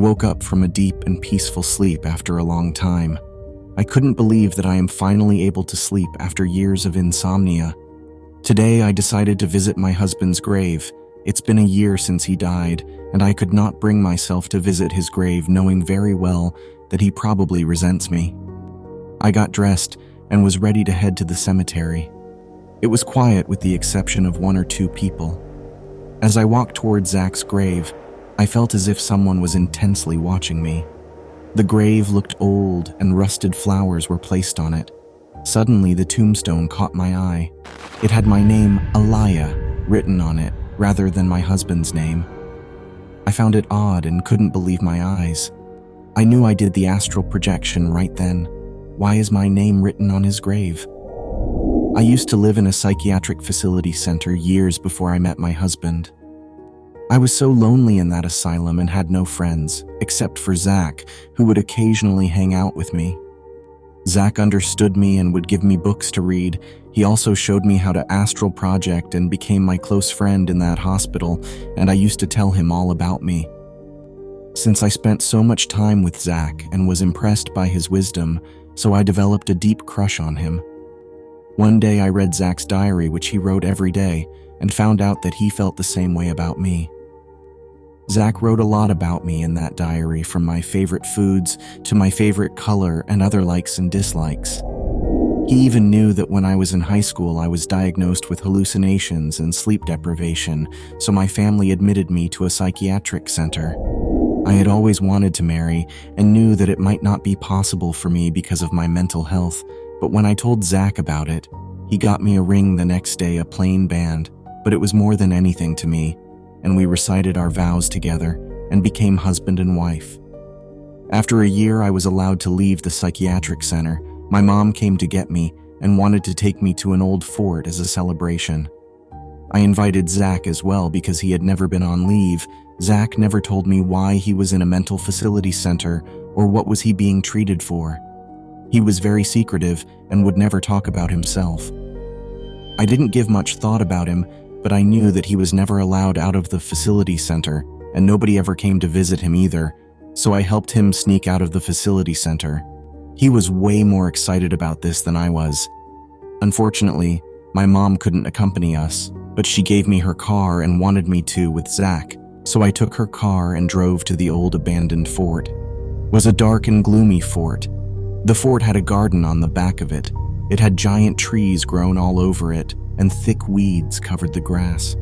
woke up from a deep and peaceful sleep after a long time. I couldn't believe that I am finally able to sleep after years of insomnia. Today, I decided to visit my husband's grave. It's been a year since he died, and I could not bring myself to visit his grave, knowing very well that he probably resents me. I got dressed and was ready to head to the cemetery. It was quiet with the exception of one or two people. As I walked toward Zach's grave, I felt as if someone was intensely watching me. The grave looked old and rusted flowers were placed on it. Suddenly, the tombstone caught my eye. It had my name, Alaya, written on it rather than my husband's name. I found it odd and couldn't believe my eyes. I knew I did the astral projection right then. Why is my name written on his grave? I used to live in a psychiatric facility center years before I met my husband. I was so lonely in that asylum and had no friends, except for Zach, who would occasionally hang out with me. Zach understood me and would give me books to read. He also showed me how to astral project and became my close friend in that hospital, and I used to tell him all about me. Since I spent so much time with Zach and was impressed by his wisdom, so I developed a deep crush on him. One day I read Zach's diary, which he wrote every day, and found out that he felt the same way about me. Zach wrote a lot about me in that diary, from my favorite foods to my favorite color and other likes and dislikes. He even knew that when I was in high school, I was diagnosed with hallucinations and sleep deprivation, so my family admitted me to a psychiatric center. I had always wanted to marry and knew that it might not be possible for me because of my mental health, but when I told Zach about it, he got me a ring the next day, a plain band, but it was more than anything to me, and we recited our vows together and became husband and wife. After a year, I was allowed to leave the psychiatric center. My mom came to get me and wanted to take me to an old fort as a celebration. I invited Zach as well because he had never been on leave. Zach never told me why he was in a mental facility center or what was he being treated for. He was very secretive and would never talk about himself. I didn't give much thought about him, but I knew that he was never allowed out of the facility center, and nobody ever came to visit him either, so I helped him sneak out of the facility center. He was way more excited about this than I was. Unfortunately, my mom couldn't accompany us, but she gave me her car and wanted me to with Zach, so I took her car and drove to the old abandoned fort. It was a dark and gloomy fort. The fort had a garden on the back of it. It had giant trees grown all over it, and thick weeds covered the grass.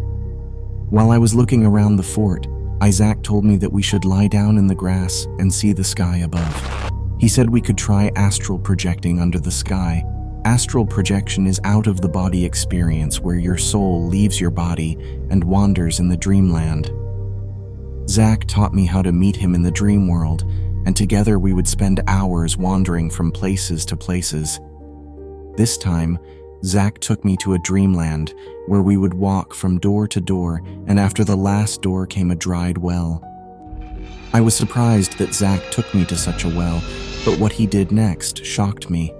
While I was looking around the fort, Isaac told me that we should lie down in the grass and see the sky above. He said we could try astral projecting under the sky. Astral projection is out-of-the-body experience where your soul leaves your body and wanders in the dreamland. Zach taught me how to meet him in the dream world, and together we would spend hours wandering from places to places. This time, Zach took me to a dreamland where we would walk from door to door, and after the last door came a dried well. I was surprised that Zach took me to such a well, but what he did next shocked me.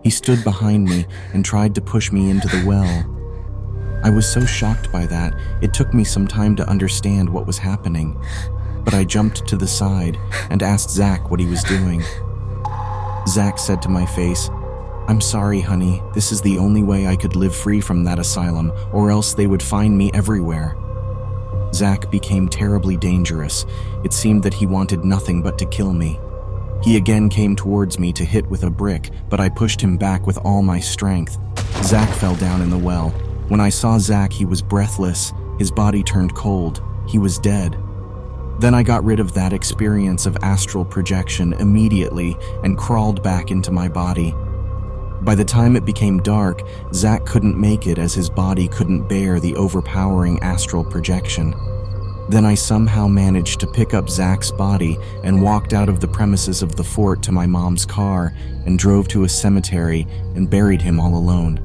He stood behind me and tried to push me into the well. I was so shocked by that, it took me some time to understand what was happening, but I jumped to the side and asked Zach what he was doing. Zach said to my face, "I'm sorry, honey, this is the only way I could live free from that asylum, or else they would find me everywhere." Zach became terribly dangerous. It seemed that he wanted nothing but to kill me. He again came towards me to hit with a brick, but I pushed him back with all my strength. Zach fell down in the well. When I saw Zach, he was breathless. His body turned cold. He was dead. Then I got rid of that experience of astral projection immediately and crawled back into my body. By the time it became dark, Zach couldn't make it as his body couldn't bear the overpowering astral projection. Then I somehow managed to pick up Zach's body and walked out of the premises of the fort to my mom's car and drove to a cemetery and buried him all alone.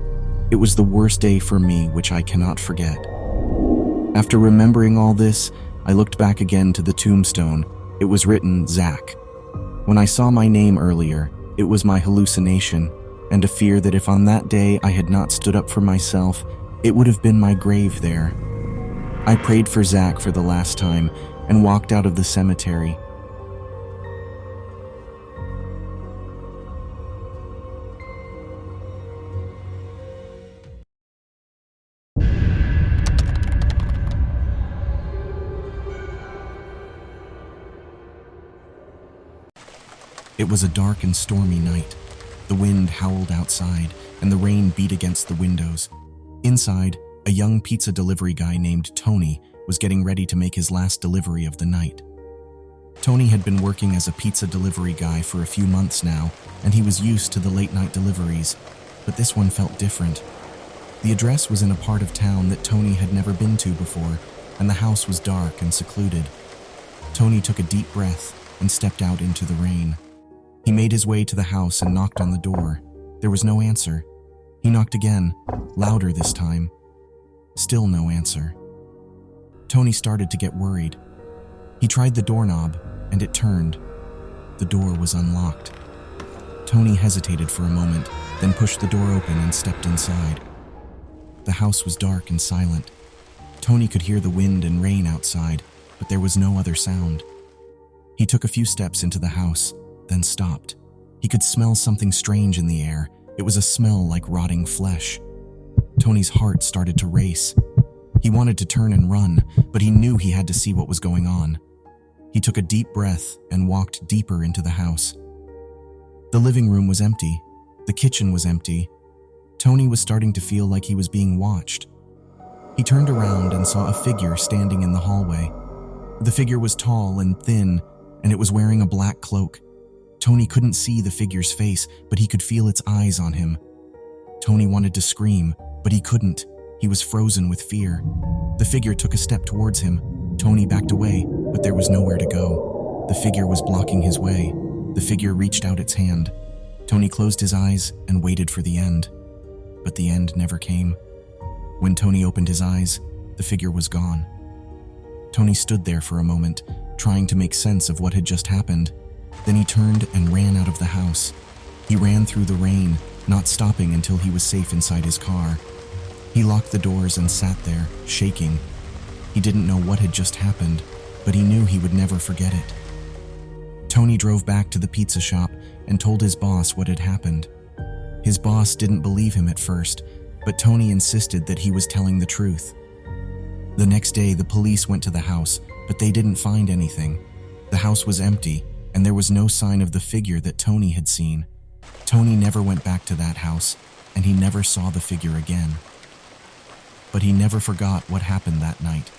It was the worst day for me, which I cannot forget. After remembering all this, I looked back again to the tombstone. It was written Zach. When I saw my name earlier, it was my hallucination, and a fear that if on that day I had not stood up for myself, it would have been my grave there. I prayed for Zach for the last time and walked out of the cemetery. It was a dark and stormy night. The wind howled outside, and the rain beat against the windows. Inside, a young pizza delivery guy named Tony was getting ready to make his last delivery of the night. Tony had been working as a pizza delivery guy for a few months now, and he was used to the late-night deliveries, but this one felt different. The address was in a part of town that Tony had never been to before, and the house was dark and secluded. Tony took a deep breath and stepped out into the rain. He made his way to the house and knocked on the door. There was no answer. He knocked again, louder this time. Still no answer. Tony started to get worried. He tried the doorknob, and it turned. The door was unlocked. Tony hesitated for a moment, then pushed the door open and stepped inside. The house was dark and silent. Tony could hear the wind and rain outside, but there was no other sound. He took a few steps into the house, then stopped. He could smell something strange in the air. It was a smell like rotting flesh. Tony's heart started to race. He wanted to turn and run, but he knew he had to see what was going on. He took a deep breath and walked deeper into the house. The living room was empty. The kitchen was empty. Tony was starting to feel like he was being watched. He turned around and saw a figure standing in the hallway. The figure was tall and thin, and it was wearing a black cloak. Tony couldn't see the figure's face, but he could feel its eyes on him. Tony wanted to scream, but he couldn't. He was frozen with fear. The figure took a step towards him. Tony backed away, but there was nowhere to go. The figure was blocking his way. The figure reached out its hand. Tony closed his eyes and waited for the end. But the end never came. When Tony opened his eyes, the figure was gone. Tony stood there for a moment, trying to make sense of what had just happened. Then he turned and ran out of the house. He ran through the rain, not stopping until he was safe inside his car. He locked the doors and sat there, shaking. He didn't know what had just happened, but he knew he would never forget it. Tony drove back to the pizza shop and told his boss what had happened. His boss didn't believe him at first, but Tony insisted that he was telling the truth. The next day, the police went to the house, but they didn't find anything. The house was empty, and there was no sign of the figure that Tony had seen. Tony never went back to that house, and he never saw the figure again. But he never forgot what happened that night.